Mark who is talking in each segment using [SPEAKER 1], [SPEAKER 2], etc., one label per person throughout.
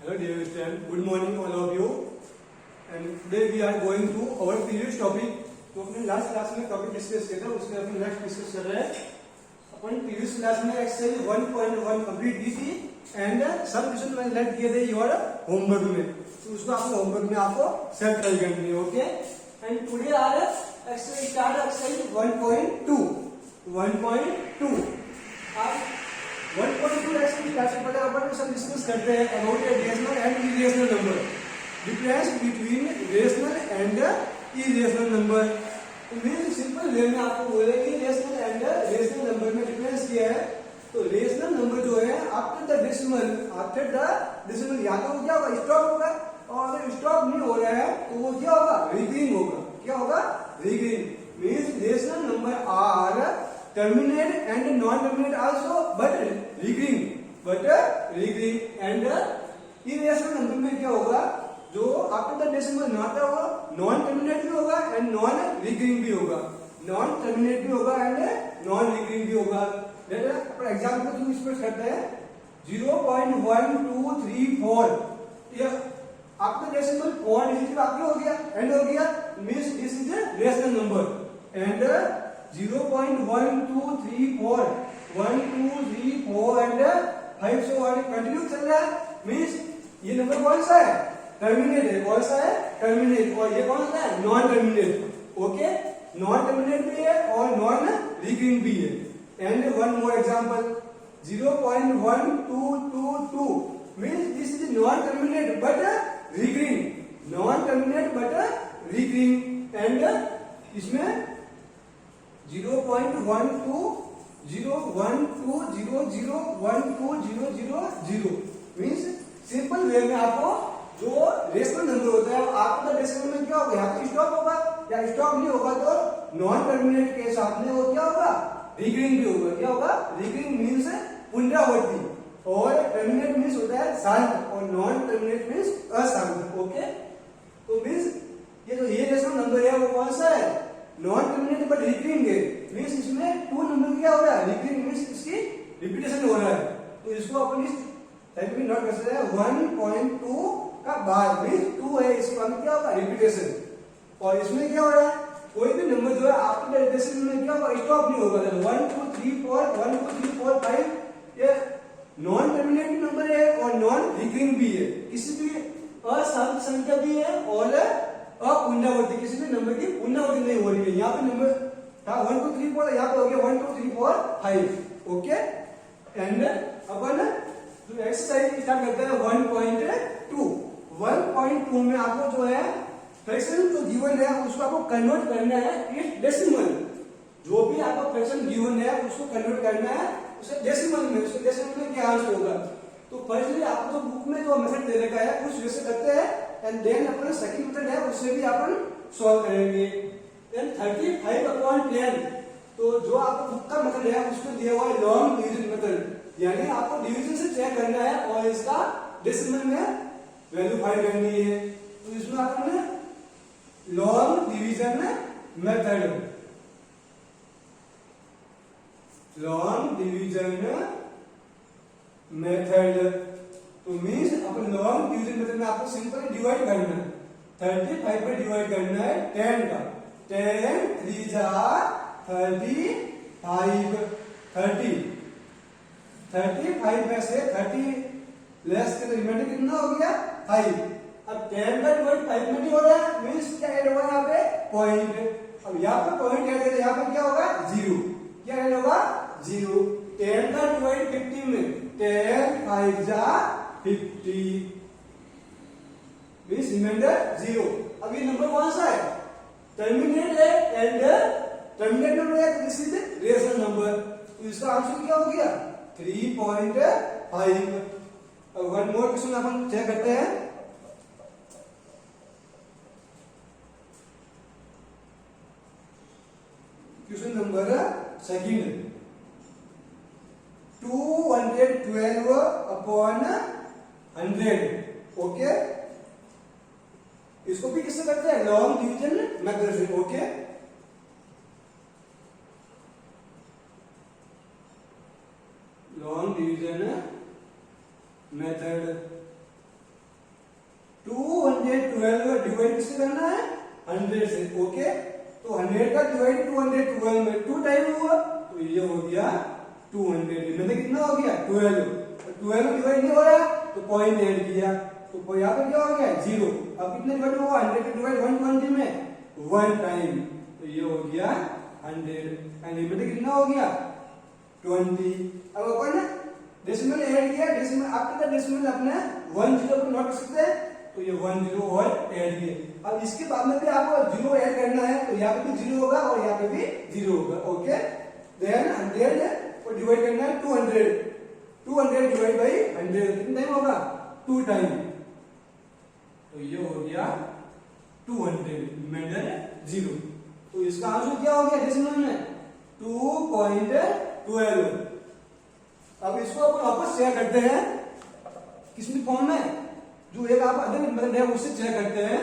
[SPEAKER 1] Hello dear students, good morning all of you. And today we are going to our previous topic. तो अपने last class में topic discuss किया था, उसके अपन next discuss कर रहे हैं. अपन प्रीवियस क्लास में एक्सरसाइज 1.1 कंप्लीट की थी एंड सब क्वेश्चन मैंने लेट किए थे योर होमवर्क में. तो उसको आपको होमवर्क में आपको सेट ट्राई करनी है. Okay. And today our exercise start exercise 1.2. 1.2 आप 1.2 एक्सरसाइज क्लास से पहले अपन सब डिस्कस करते हैं about rational and irrational number. Difference between rational and irrational number. Simple way में आपको बोले कि रेशनल एंड रेशनल नंबर में डिफरेंस क्या है. तो रेशनल नंबर जो है आफ्टर द डेसिमल या तो क्या होगा, स्टॉप होगा, और अगर स्टॉप नहीं हो रहा है तो वो क्या होगा, रिग्रिंग होगा. क्या होगा, recurring. Means rational number are terminate and non terminate also but recurring. And irrational number में क्या होगा, जो आफ्टर द डेसिमल ना आता हुआ नॉन टर्मिनेट भी होगा एंड नॉन रिग्रिंग भी होगा. नॉन टर्मिनेट भी होगा एंड नॉन रिग्रिंग भी होगा. फॉर एग्जांपल तुम इस पर करते हैं 0.1234. ये आफ्टर डेसिमल पॉइंट डिजिट आपके हो गया, एंड हो गया, means this is a rational number. And 0.1234 1 2 3 4 and 5 से आगे कंटिन्यू चल रहा है. मींस ये नंबर कौन सा है, टर्मिनेट है. कौन सा है, टर्मिनेट. और ये कौन सा है, non terminate. Okay. Non terminate भी है और नॉन रिग्रिंग भी है. And one more example 0.1222 means this is non terminate but recurring. Non terminate but recurring. And इसमें 0.12001200 मींस सिंपल वे में आपको जो रेशनल नंबर होता है आपका डेसिमल में क्या होगा, यहाँ पे स्टॉप होगा, या स्टॉप नहीं होगा तो नॉन टर्मिनेट के साथ में वो क्या होगा, रिग्रिंग भी होगा. क्या होगा, रिग्रिंग मींस पुनरावृत्ति, और टर्मिनेट मींस होता है शांत, और नॉन टर्मिनेट मींस अशांत. ओके. तो मींस ये जो ये रेशनल नंबर है वो कौन सा है, नॉन टर्मिनेट बट रिग्रिंग है. मींस इसमें टू नंबर क्या हो रहा है, रिग्रिंग मींस इसकी रिपीटेशन हो रहा है. तो इसको अपन इस टाइप में नोट कर सकते हैं 1.2 का बाद मींस 2 है, इसके बाद क्या होगा, रिपीटेशन. और इसमें क्या हो रहा है, कोई भी नंबर जो है आफ्टर डेसिमल में क्या होगा, स्टॉप नहीं होगा. 1 2 3 4 1 2 3 4 5 ये नॉन टर्मिनेट नंबर है और नॉन रिग्रिंग भी है. किसी भी अशांत संख्या भी है और अपुनरावृत्ति, किसी भी नंबर की पुनरावृत्ति नहीं हो रही है. यहाँ पे नंबर था 1 2 3 4, यहाँ पे हो गया 1 2 3 4 5. ओके. एंड अपन जो एक्सरसाइज स्टार्ट करते हैं 1.2. 1.2 में आपको जो है फ्रैक्शन जो गिवन है उसको आपको कन्वर्ट करना है इस डेसिमल. जो भी आपको फ्रैक्शन गिवन है उसको कन्वर्ट करना है उसे डेसिमल में. उसके डेसिमल में क्या आंसर होगा. तो फर्स्टली आपको जो बुक में जो मेथड दे रखा है उस वैसे करते हैं, एंड देन अपन सेकंड मेथड है उससे भी अपन सॉल्व करेंगे. देन 35/10. तो जो आपको बुक का मेथड है उसमें दिया हुआ है लॉन्ग डिवीजन मेथड, यानी आपको डिवीजन से चेक करना है और इसका डेसिमल में वैल्यू फाइंड करनी है. तो इसमें अपन long division method, long division method. तो मींस अपन लॉन्ग डिवीजन मेथड में आपको सिंपल डिवाइड करना है. 35 पर डिवाइड करना है 10 का. 10 3 जा 35 35 में से 30 लेस के रिमाइंडर कितना हो गया 5. अब 10 का डिवाइड 5 में नहीं हो रहा है, मींस क्या ऐड होगा यहाँ पे, पॉइंट. अब यहाँ पे पॉइंट ऐड करें, यहाँ पे क्या होगा, 0. क्या ऐड होगा, 0. 10 का डिवाइड 50 में 10 5 जा 50 मींस रिमाइंडर 0. अब ये नंबर कौन सा है, टर्मिनेट है, एंड टर्मिनेट नंबर है, दिस इज रेशनल नंबर. तो इसका आंसर क्या हो गया 3.5. अब वन मोर क्वेश्चन अपन चेक करते हैं. Question number second 212/100. ओके. इसको भी किससे करते हैं, लॉन्ग डिवीजन मेथड से. Okay. Long division method. 212 divide किससे करना है 100 से। ओके, तो 100 का डिवाइड 212 में 2 टाइम हुआ, तो ये हो गया 200 में कितना हो गया 12, 12 डिवाइड नहीं हो रहा तो पॉइंट ऐड किया, तो यहाँ पे क्या हो गया 0। अब कितने डिवाइड हुआ 100 का डिवाइड 120 में 1 टाइम, तो ये हो गया 100 का लिमिट कितना हो गया 20। अब अपन डेसिमल ऐड किया, डेसिमल आफ्टर द डेसिमल अपने 10 को नोट कर सकते हैं, तो ये 10 और ऐड किए। अब इसके बाद में भी आपको 0 ऐड करना है, तो यहाँ पे भी 0 होगा और यहाँ पे भी 0 होगा। ओके, देन 100 को डिवाइड करना है 200 डिवाइड बाई 100 कितना टाइम होगा 2 टाइम, तो ये हो गया 200 रिमाइंडर 0। तो इसका आंसर क्या हो गया डेसिमल में 2.12। अब इसको अपन वापस चेक करते हैं किसमें फॉर्म में, जो एक आप अदर मेथड है उससे चेक करते हैं।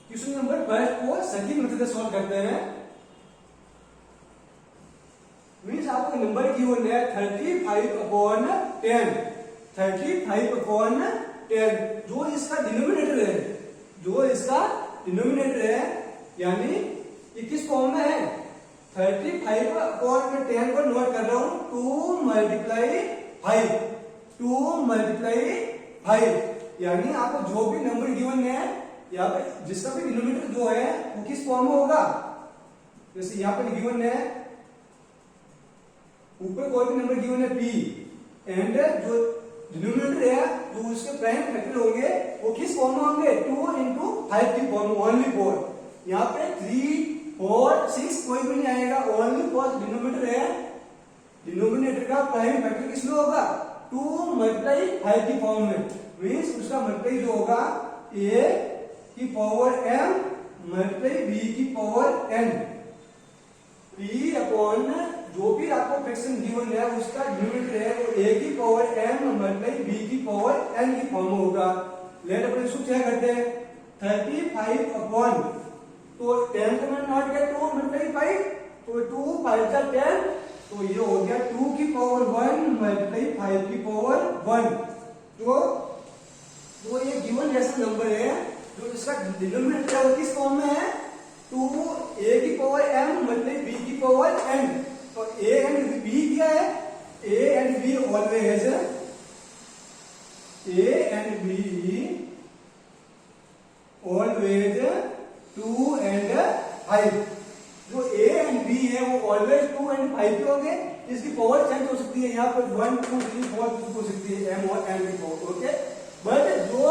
[SPEAKER 1] क्वेश्चन नंबर 5 को सेकंड मेथड से सॉल्व करते हैं। मींस आपको नंबर गिवन है 35/10, 35/10, जो इसका डिनोमिनेटर है, जो इसका डिनोमिनेटर है यानी ये किस फॉर्म में है 35/10 को नोट कर रहा हूं 2 मल्टीप्लाई 5, यानी आपको जो भी नंबर गिवन है यहाँ पे जिसका भी डिनोमिनेटर जो है वो किस फॉर्म में होगा। जैसे यहाँ पे गिवन है ऊपर कोई भी नंबर गिवन है p एंड जो डिनोमिनेटर है जो उसके प्राइम फैक्टर होंगे वो किस फॉर्म में होंगे 2 into 5 की फॉर्म में, ओनली 4। यहाँ पे 3 4 6 कोई भी नहीं आएगा, ओनली 4 डिनोमिनेटर है। डिनोमिनेटर का प्राइम फैक्टर किसमें होगा 2 मल्टीप्लाई 5 की फॉर्म में, मींस उसका मल्टीप्लाई जो होगा a की पावर m मल्टीप्लाई b की पावर n। p अपॉन जो भी आपको फ्रैक्शन गिवन है उसका डिनोमिनेटर है वो a की पावर m मल्टीप्लाई b की पावर n की फॉर्म में होगा। लेट अपन इसको चेक करते हैं 35 अपॉन, तो 10 को मैंने नोट किया 2 मल्टीप्लाई 5, तो 2 5 का 10, तो ये हो गया 2 की पावर 1 मल्टीप्लाई 5 की पावर 1। तो ये गिवन ऐसा नंबर है जो इसका डिनोमिनेटर है वो किस फॉर्म में है 2 a की पावर m मल्टीप्लाई b की पावर n। तो a एंड b क्या है a and b always always 2 and 5। जो a एंड b है वो ऑलवेज 2 एंड 5 के होंगे, इसकी पावर चेंज हो सकती है, यहाँ पर 1 2 3 4 हो सकती है m और n की पावर। ओके, बट जो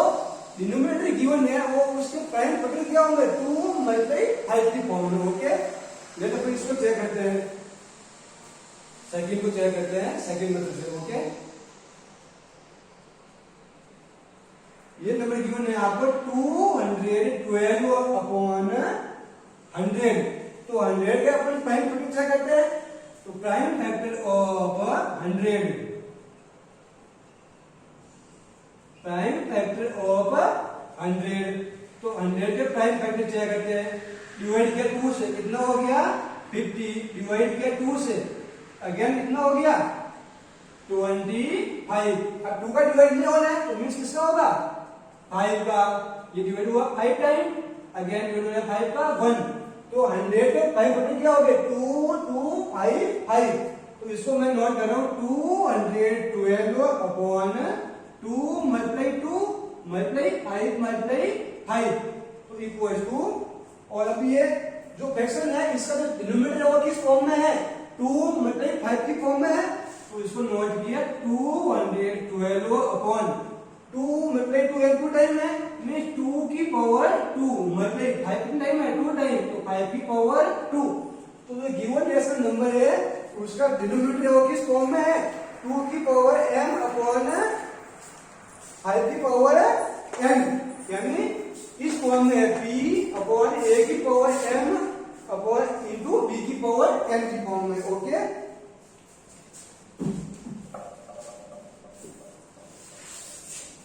[SPEAKER 1] डिनोमिनेटर गिवन है वो उसके प्राइम फैक्टर क्या होंगे 2 मल्टीप्लाई 5 की फॉर्म में। ओके, लेकिन फिर इसको चेक करते हैं, सेकंड को चेक करते हैं सेकंड मेथड से। ओके, ये नंबर गिवन है आपको 212 अपॉन 100, तो 100 के अपन प्राइम फैक्टर चेक करते हैं, तो prime factor of 100, prime factor of 100, तो 100 के प्राइम फैक्टर चेक करते हैं। डिवाइड किया 2 से कितना हो गया 50, डिवाइड किया 2 से अगेन कितना हो गया 25। अब 2 का डिवाइड नहीं हो रहा है तो मींस किसका होगा 5 का, ये डिवाइड हुआ 5 टाइम, अगेन डिवाइड हो रहा है 5 का 1, तो 100 के 5 बटे क्या हो गए 2 2 5 5। तो इसको मैं नोट कर रहा हूं 212 अपॉन 2 मल्टीप्लाई 2 मल्टीप्लाई 5 मल्टीप्लाई 5, तो इक्वल टू, और अब ये जो फ्रैक्शन है इसका जो डिनोमिनेटर है वो किस फॉर्म में है 2 मल्टीप्लाई 5 की फॉर्म में है, तो इसको नोट किया 212 अपॉन 2 मल्टीप्लाई 2 एक 2 टाइम है, मींस 2 की पावर 2 मल्टीप्लाई 5 की टाइम है 2 टाइम, तो 5 की पावर 2। तो जो गिवन ऐसा नंबर है उसका डिनोमिनेटर वो किस फॉर्म में है 2 की पावर m अपॉन 5 की पावर n, यानी इस फॉर्म में है p अपॉन a की power m upon into b की पावर n की फॉर्म में। ओके,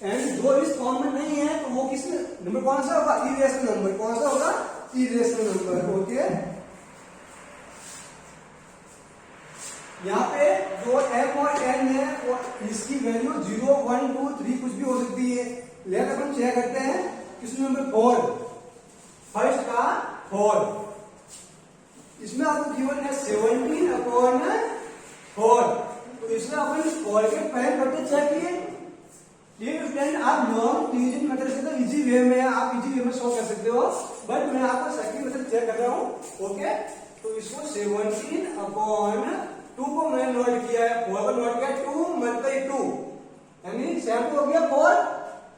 [SPEAKER 1] एंड जो इस फॉर्म में नहीं है तो वो किस नंबर कौन सा होगा इरेशनल नंबर, कौन सा होगा इरेशनल नंबर। ओके, यहाँ पे जो m और n है वो इसकी वैल्यू 0 1 2 3 कुछ भी हो सकती है, लेट अपन चेक करते हैं क्वेश्चन नंबर 4, फर्स्ट का 4। इसमें आपको गिवन है 17/4। तो इसमें अपन इस 4 के पहले बटे चेक किए। ये स्टूडेंट आप लॉन्ग डिवीजन मेथड से तो इजी वे में आप इजी वे में सॉल्व कर सकते हो, बट मैं आपको सेकंड मेथड चेक कर रहा हूं। ओके, तो इसको 17/2 को मैंने नोट किया है, 4 को नोट किया, 2 मल्टीप्लाई 2 यानी 7 हो गया 4,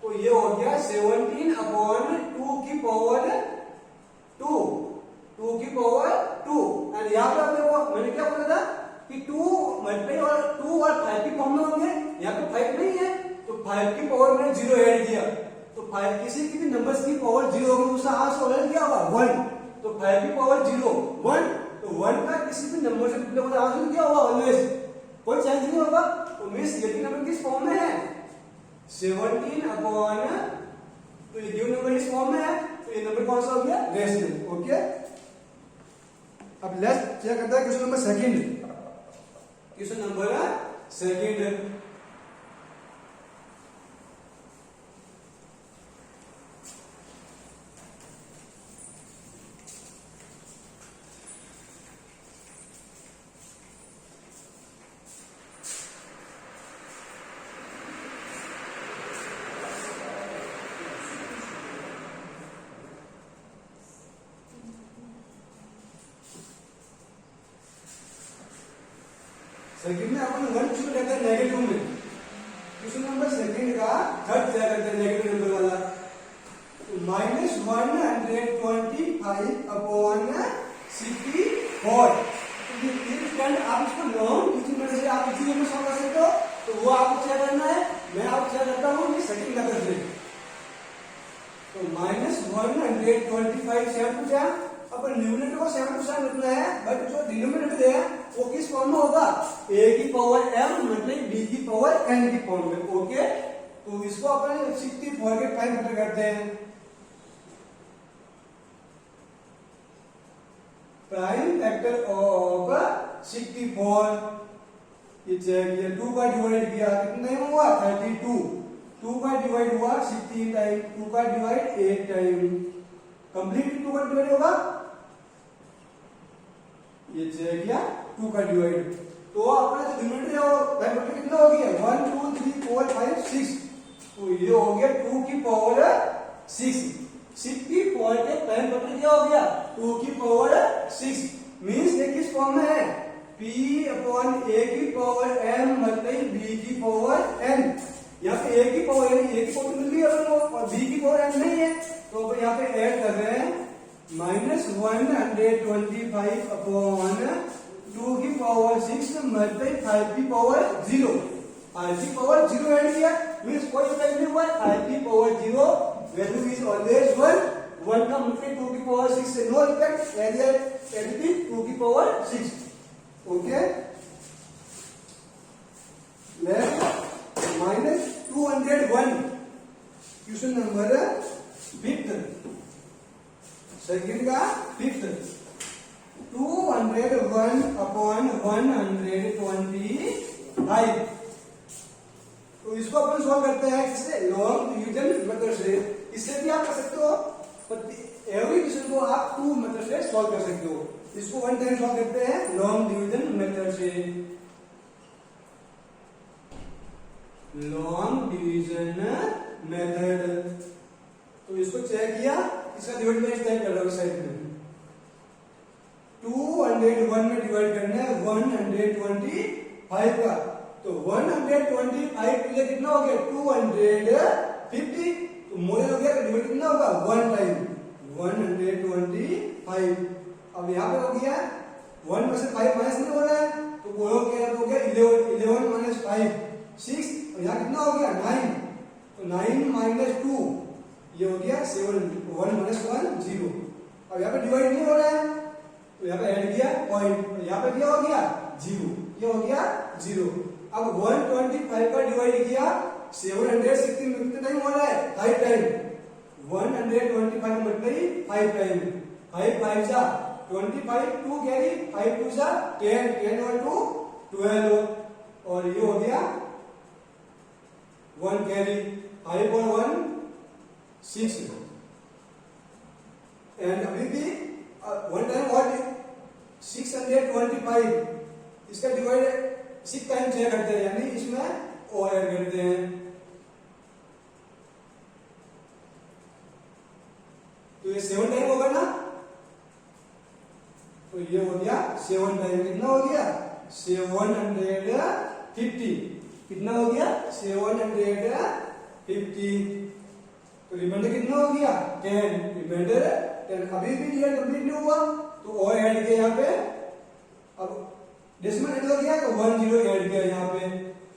[SPEAKER 1] तो ये हो गया 17/2 की पावर 2, 2 की पावर 2। एंड यहाँ पे आपने वो मैंने क्या बोला था कि 2 मल्टीप्लाई और 2 और 5 की फॉर्म में होंगे, यहाँ पे 5 नहीं है तो 5 की पावर मैंने 0 ऐड किया, तो 5 किसी की भी नंबर्स की पावर 0 होगी उसका आंसर ऑलरेडी क्या होगा 1, तो 5 की पावर 0 1, तो 1 का किसी भी नंबर से रिप्लेस होगा आंसर क्या होगा ऑलवेज, कोई चेंज नहीं होगा। तो मींस ये नंबर किस फॉर्म में है 17 तो ये गिवन नंबर इस फॉर्म में है, तो ये नंबर कौन सा हो गया रेशनल। ओके, अब लेट्स चेक करते हैं question number second. Question number second, second में अपन 1 शुरू करते हैं नेगेटिव में। क्वेश्चन नंबर सेकंड का थर्ड चेक करते हैं नेगेटिव नंबर वाला। तो -125/64। तो ये स्टैंड आप इसको लॉन्ग डिवीजन मेथड से आप इसी में सॉल्व कर सकते हो, तो वो आपको चेक करना है, मैं आपको चेक करता हूं ये सेकंड मेथड से। तो -125 7 पूछा, अपन न्यूमरेटर को 7 से लिखना है, बट जो डिनोमिनेटर है वो किस फॉर्म में होगा a की पावर m मतलब b की पावर n की फॉर्म में। ओके, तो इसको अपन 64 के टाइम मेथड करते हैं। प्राइम फैक्टर ऑफ 64 ये चेक किया, 2 का डिवाइड किया कितना हुआ 32, 2 का डिवाइड हुआ 16 टाइम, 2 का डिवाइड 8 टाइम, कंप्लीट 2 का डिवाइड होगा, ये चेक किया 2 का डिवाइड, तो अपना जो डिनोमिनेटर है वो फैक्टर कितना हो गया 1 2 3 4 5 6, तो ये हो गया 2 की पावर 6। 64 के टाइम फैक्टर क्या हो गया 2 की पावर 6, मींस ये किस फॉर्म में है p/a की पावर m मतलब b की पावर n। यहाँ पे a की पावर यानी a की पावर मिल गई अपन को और b की पावर n नहीं है, तो अपन यहाँ पे ऐड कर रहे हैं -125/2 की पावर 6 मल्टीप्लाई 5 की पावर 0, 5 की पावर 0 ऐड किया मींस कोई इफेक्ट नहीं हुआ, 5 की पावर 0 वैल्यू इज ऑलवेज 1, 1 का मल्टीप्लाई 2 की पावर 6 से नो इफेक्ट, एडिटिव 2 की power 6। Okay, -201 question number 5th, second का 5th, 201/125। तो इसको अपन सॉल्व करते हैं किससे लॉन्ग डिवीजन मेथड से। इससे भी आप कर सकते हो, एवरी क्वेश्चन को आप 2 मेथड से सॉल्व कर सकते हो। इसको 1 टाइम सॉल्व करते हैं लॉन्ग डिवीजन मेथड से। लॉन्ग डिवीजन मेथड, तो इसको चेक किया, इसका डिवाइड में इस टाइप कर रहा हूं साइड में, 201 में डिवाइड करना है 125 का, तो 125 के लिए कितना हो गया 250, तो मोल हो गया, डिवाइड कितना होगा 1 टाइम 125। अब यहाँ पे हो गया 1 में से 5 माइनस नहीं हो रहा है, तो वो हो गया 11 माइनस 5 6, और यहाँ कितना हो गया 9, तो 9 माइनस 2 ये हो गया 7, 1 माइनस 1 0। अब यहाँ पे डिवाइड नहीं हो रहा है, तो यहाँ पे ऐड किया पॉइंट, तो यहाँ पे क्या हो गया 0, ये हो गया 0। अब 125 का डिवाइड किया 760 में कितना टाइम हो रहा है 5 टाइम, 125 मतलब 5 टाइम, 5 5 जा 25, 2 कैरी 5 2 जा 10, 10 और 2 12, और ये हो गया 1 कैरी 5 और 1 6 एंड अभी भी वन टाइम व्हाट 625 इसका डिवाइड 6 टाइम 6 करते हैं यानी इसमें और ऐड करते हैं तो ये 7 टाइम होगा ना तो ये हो गया 7 टाइम कितना हो गया 750 कितना हो गया 750 तो रिमाइंडर कितना हो गया 10 रिमाइंडर 10 अभी भी डिवाइड कंप्लीट नहीं हुआ तो और ऐड किया यहाँ पे अब डेसिमल ऐड हो गया तो 10 ऐड किया यहाँ पे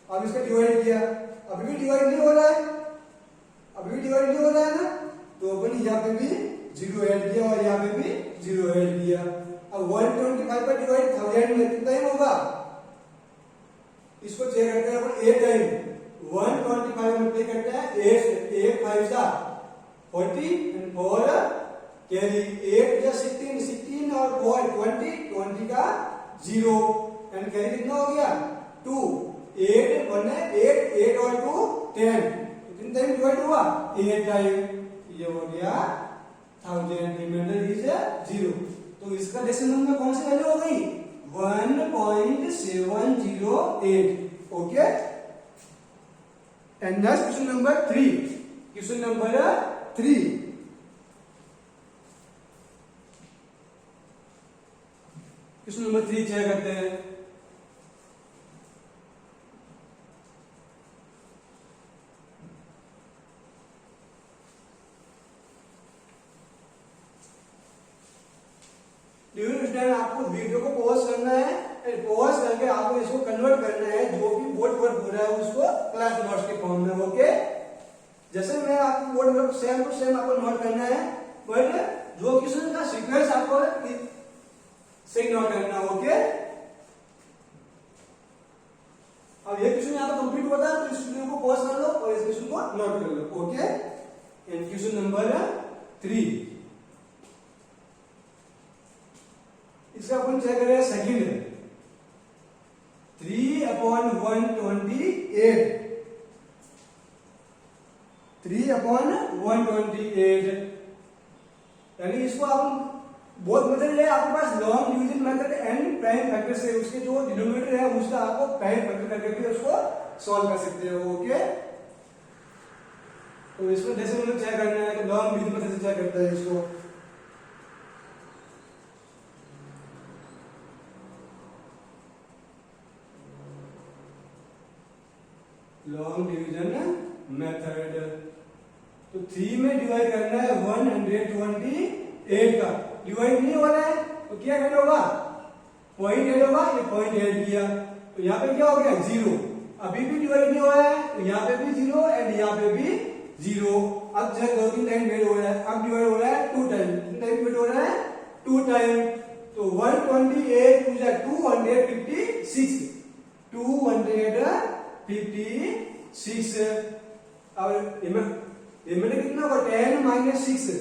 [SPEAKER 1] अब इसका डिवाइड किया अभी भी डिवाइड नहीं हो रहा है ना तो अपन यहाँ पे भी 0 ऐड किया और यहाँ पे भी 0 ऐड किया अब 125 पर डिवाइड 1000 में कितना टाइम होगा इसको चेक करते हैं अपन 8 टाइम 125 मल्टीप्लाई करते हैं 8 5 जा 40 एंड 4 कैरी 8 जा 16 और 4 20 का 0 एंड कैरी कितना हो गया 2 8 1 है 8 और 2 10 कितने टाइम डिवाइड हुआ 8 टाइम ये हो गया 1000 रिमाइंडर इज 0 तो इसका डेसिमल में कौन सी वैल्यू हो गई 1.708 okay and next question number 3 question number 3 question number 3 check करते हैं आपको वीडियो को पॉज करना है पॉज करके आपको इसको कन्वर्ट करना है जो भी बोर्ड वर्क हो रहा है उसको क्लास नोट्स के फॉर्म में ओके जैसे मैं आपको board work same to same आपको नोट करना है बट जो क्वेश्चन का सीक्वेंस आपको सही नोट करना है ओके अब ये क्वेश्चन यहाँ पर कंप्लीट होता है तो इस वीडियो को पॉज कर लो और इस क्वेश्चन को नोट कर लो ओके एंड क्वेश्चन नंबर 3 इसका अपन चेक करें सेकंड है 3/128 3/128 यानी इसको आप बहुत मेथड है आपके पास long division method and prime factor से उसके जो डिनोमिनेटर है उसका आपको प्राइम फैक्टर करके भी उसको सॉल्व कर सकते हो ओके तो इसमें डेसिमल चेक करना है तो लॉन्ग डिवीजन मेथड से चेक करते हैं इसको लॉन्ग डिवीजन मेथड तो 3 में डिवाइड करना है 128 का डिवाइड नहीं हो रहा है तो क्या ऐड होगा पॉइंट ऐड होगा ये पॉइंट ऐड किया तो यहाँ पे क्या हो गया 0 अभी भी डिवाइड नहीं हो रहा है तो यहाँ पे भी 0 एंड यहाँ पे भी 0 अब जब 2-3 टाइम डिवाइड हो रहा है अब डिवाइड हो रहा है 2 टाइम कितने टाइम डिवाइड हो रहा है 2 टाइम तो 128 256 256 और रिमाइंडर कितना होगा 10 - 6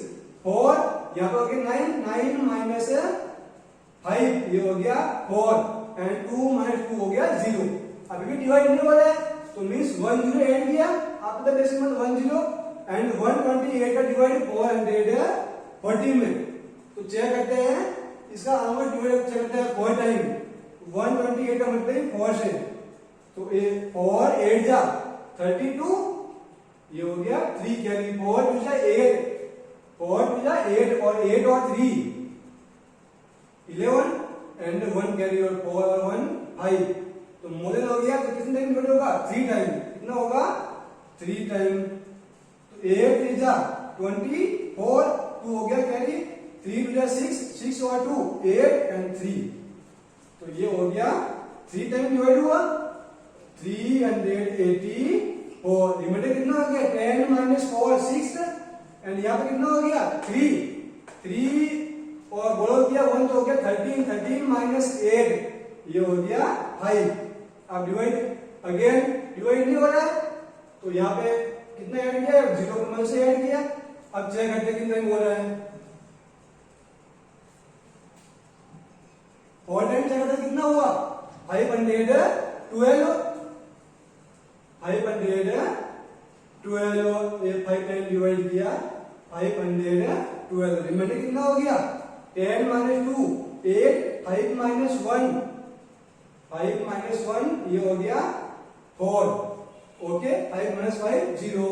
[SPEAKER 1] 4 यहाँ पे हो गया 9 - 5 ये हो गया 4 एंड 2 - 2 हो गया 0 अभी भी डिवाइड नहीं हो रहा है तो मींस 10 ऐड किया आफ्टर द डेसिमल 10 एंड 128 का डिवाइड 440 में तो चेक करते हैं इसका आउटवर्ड डिवाइड चेक करते हैं 4 टाइम 128 का मतलब 4 से तो 4 8 जा 32 ये हो गया 3 कैरी 4 2 जा 8 4 2 जा 8 और 8 और 3 11 एंड 1 कैरी और 4 और 1 5 तो मोडल हो गया तो कितने टाइम डिवाइड होगा 3 टाइम कितना होगा 3 टाइम तो 8 3 जा 24 2 हो गया कैरी 3 2 जा 6 और 2 8 एंड 3 तो ये हो गया 3 टाइम डिवाइड हुआ 384 रिमाइंडर कितना हो गया 10 - 4 6 एंड यहाँ पे कितना हो गया 3 और बोलो किया 1 तो हो गया 13 -8 ये हो गया 5 अब डिवाइड अगेन डिवाइड नहीं हो रहा तो यहाँ पे कितना ऐड किया 0 से ऐड किया अब चेक करते कितना हो रहा है 4 टाइम चेक करते कितना हुआ 512 512 ये 5 टाइम डिवाइड किया 512 रिमाइंडर कितना हो गया 10 माइनस 2 8 5 माइनस 1 5 माइनस 1 ये हो गया 4 ओके 5 माइनस 5 0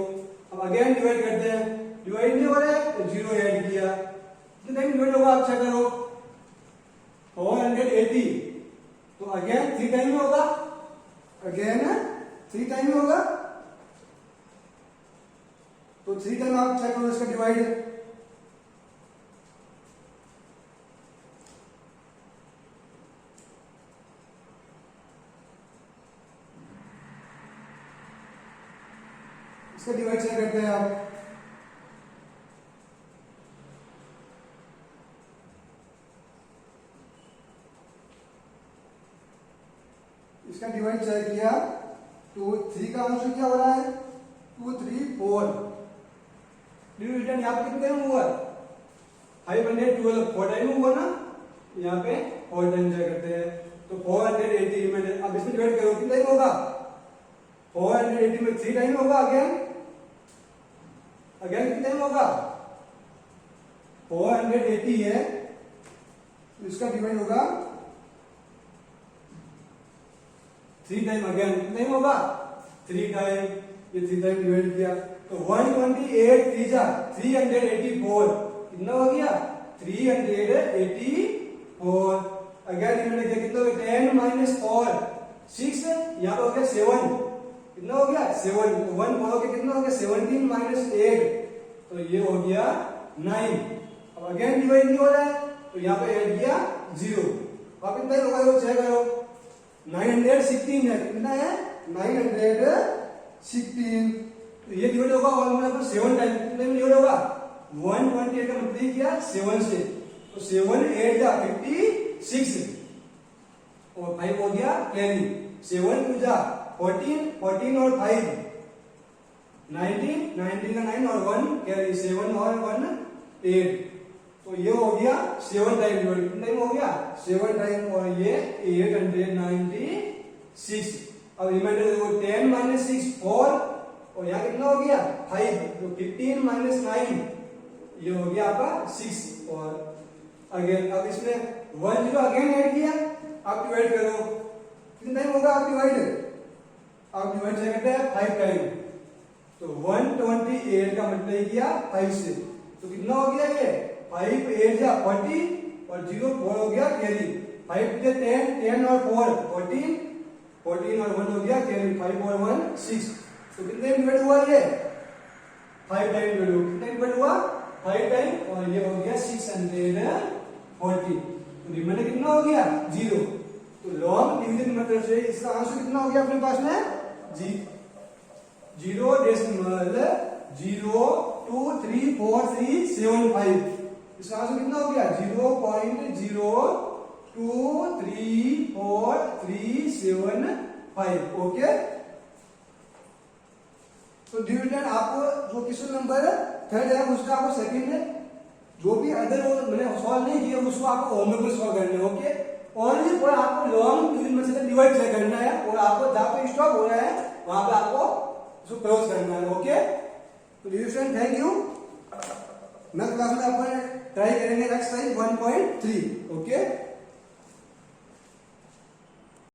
[SPEAKER 1] अब अगेन डिवाइड करते हैं डिवाइड नहीं हो रहा है तो 0 ऐड किया कितना टाइम डिवाइड होगा आप चेक करो 480 तो अगेन 3 टाइम में होगा अगेन 3 टाइम में होगा तो 3 टाइम आप चेक करो इसका डिवाइड इसका डिवाइड चेक करते हैं आप इसका डिवाइड चेक किया तो 3 का आंसर क्या हो रहा है 2 3 4 डिवीजन यहाँ पे कितने टाइम हुआ 512 4 टाइम हुआ ना यहाँ पे 4 टाइम चेक करते हैं तो 480 रिमाइंडर अब इसमें डिवाइड करो कितना टाइम होगा 480 में 3 टाइम होगा अगेन कितना टाइम होगा 480 है तो इसका डिवाइड होगा 3 टाइम अगेन कितना टाइम होगा 3 टाइम ये 3 टाइम डिवाइड किया तो 128 3 जा 384 कितना हो गया 384 अगेन रिमाइंडर किया कितना हो गया 10 माइनस 4 6 यहाँ पे हो गया 7 कितना हो गया 7 तो 1 हो गया कितना हो गया 17 माइनस 8 तो ये हो गया 9 अब अगेन डिवाइड नहीं हो रहा है तो यहाँ पे ऐड किया 0 अब कितना होगा वो चेक करो 916 है कितना है 916 तो ये डिवाइड होगा ऑलमोस्ट 7 टाइम कितने में डिवाइड होगा 128 का मल्टीप्लाई किया 7 से तो 7 8 जा 56 और 5 हो गया कैरी 7 2 जा 14 14 और 5 19 19 का 9 और 1 कैरी 7 और 1 8 तो ये हो गया 7 टाइम डिवाइड कितना टाइम हो गया 7 टाइम और ये 896 अब रिमाइंडर देखो 10 माइनस 6 4 और यहाँ कितना हो गया 5 तो 15 माइनस 9 ये हो गया आपका 6 और अगेन अब इसमें 1 0 अगेन ऐड किया आप डिवाइड करो कितना टाइम होगा आप डिवाइड से करते हैं 5 टाइम तो 128 का मल्टीप्लाई किया 5 से तो कितना हो गया ये 5 8 जा 40 और 0 4 हो गया कैरी 5 से 10 10 और 4 14 14 और 1 हो गया कैरी 5 और 1 6 तो कितने डिवाइड हुआ ये 5 टाइम डिवाइड हुआ कितने डिवाइड हुआ 5 टाइम और ये हो गया 640 तो रिमाइंडर कितना हो गया 0 तो लॉन्ग डिवीजन मेथड से इसका आंसर कितना हो गया अपने पास में 0.0234375 इसका आंसर कितना हो गया 0.0234375 ओके तो डिविजन आपको जो क्वेश्चन नंबर थर्ड है उसका आपको सेकंड है जो भी अदर वो मैंने सॉल्व नहीं किया उसको आपको होमवर्क पर सॉल्व करना है ओके ओनली फॉर आपको लॉन्ग डिवीजन में से डिवाइड चेक करना है और आपको जहां पे स्टॉप हो रहा है वहां पे आपको उसको क्लोज करना है ओके तो division thank you next class में अपन ट्राई करेंगे एक्सरसाइज 1.3 ओके